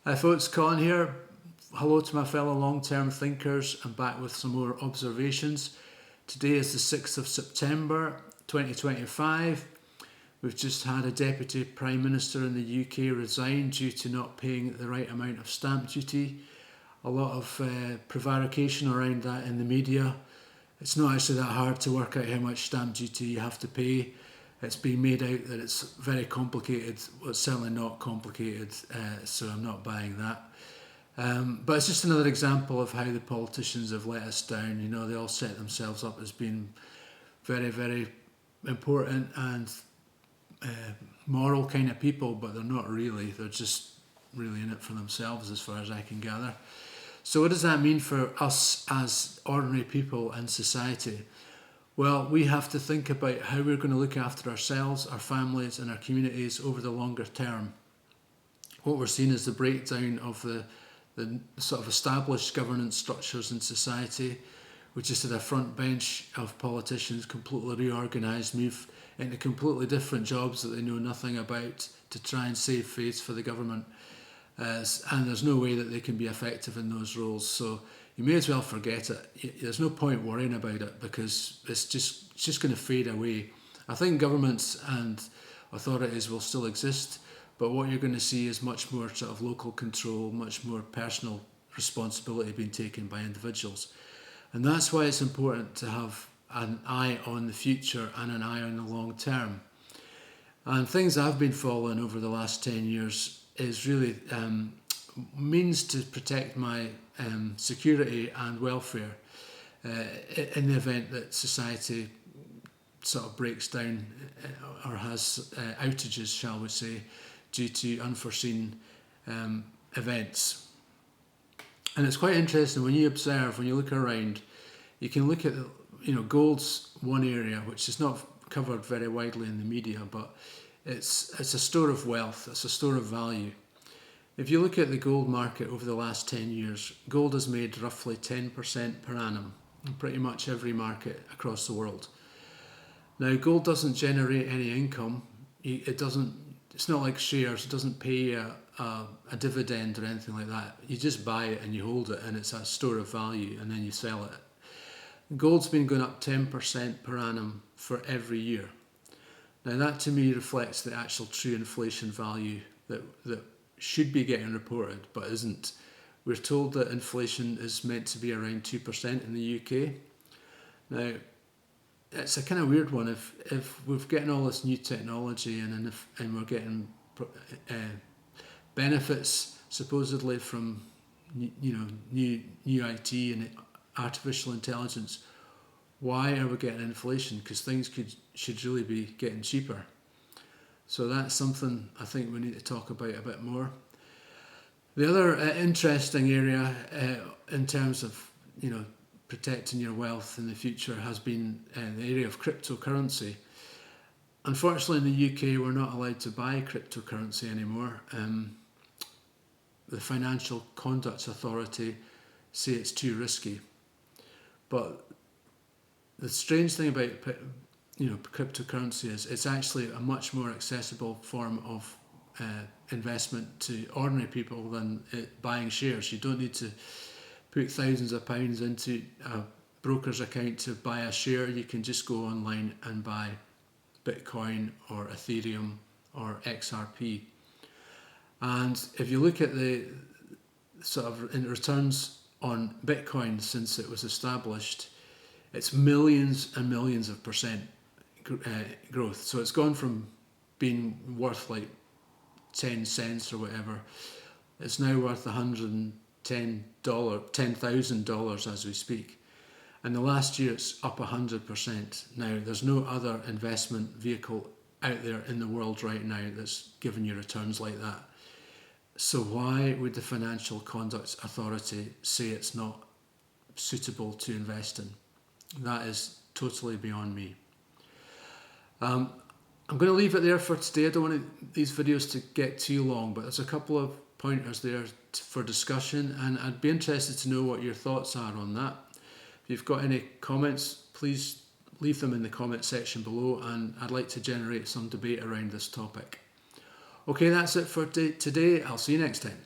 Hi folks, Colin here. Hello to my fellow long-term thinkers. I'm back with some more observations. Today is the 6th of September 2025. We've just had a Deputy Prime Minister in the UK resign due to not paying the right amount of stamp duty. A lot of prevarication around that in the media. It's not actually that hard to work out how much stamp duty you have to pay. It's been made out that it's very complicated. Well, it's certainly not complicated, so I'm not buying that. But it's just another example of how the politicians have let us down. You know, they all set themselves up as being very, very important and moral kind of people, but they're not really. They're just really in it for themselves, as far as I can gather. So what does that mean for us as ordinary people in society? Well, we have to think about how we're going to look after ourselves, our families and our communities over the longer term. What we're seeing is the breakdown of the sort of established governance structures in society. We just had a front bench of politicians completely reorganised, move into completely different jobs that they know nothing about to try and save face for the government. And there's no way that they can be effective in those roles. So you may as well forget it. There's no point worrying about it because it's just going to fade away. I think governments and authorities will still exist, but what you're going to see is much more sort of local control, much more personal responsibility being taken by individuals. And that's why it's important to have an eye on the future and an eye on the long term. And things I've been following over the last 10 years is really means to protect my security and welfare in the event that society sort of breaks down or has outages, shall we say, due to unforeseen events. And it's quite interesting when you observe, when you look around, you can look at, gold's one area which is not covered very widely in the media, but it's a store of wealth, it's a store of value. If you look at the gold market over the last 10 years, gold has made roughly 10% per annum in pretty much every market across the world. Now, gold doesn't generate any income. It's not like shares. It doesn't pay a dividend or anything like that. You just buy it and you hold it, and it's a store of value, and then you sell it. Gold's been going up 10% per annum for every year. Now, that to me reflects the actual true inflation value that should be getting reported, but isn't. We're told that inflation is meant to be around 2% in the UK. Now, it's a kind of weird one. If we're getting all this new technology and we're getting benefits supposedly from new IT and artificial intelligence, why are we getting inflation? Because things should really be getting cheaper. So that's something I think we need to talk about a bit more. The other interesting area in terms of protecting your wealth in the future has been the area of cryptocurrency. Unfortunately, in the UK, we're not allowed to buy cryptocurrency anymore. The Financial Conduct Authority say it's too risky. But the strange thing about cryptocurrency is it's actually a much more accessible form of investment to ordinary people than buying shares. You don't need to put thousands of pounds into a broker's account to buy a share. You can just go online and buy Bitcoin or Ethereum or XRP. And if you look at the sort of in returns on Bitcoin since it was established, it's millions and millions of percent growth. So it's gone from being worth like 10 cents or whatever. It's now worth $10,000 as we speak. And the last year it's up 100%. Now there's no other investment vehicle out there in the world right now that's giving you returns like that. So why would the Financial Conduct Authority say it's not suitable to invest in? That is totally beyond me. I'm going to leave it there for today. I don't want these videos to get too long, but there's a couple of pointers there for discussion, and I'd be interested to know what your thoughts are on that. If you've got any comments, please leave them in the comment section below, and I'd like to generate some debate around this topic. Okay, that's it for today. I'll see you next time.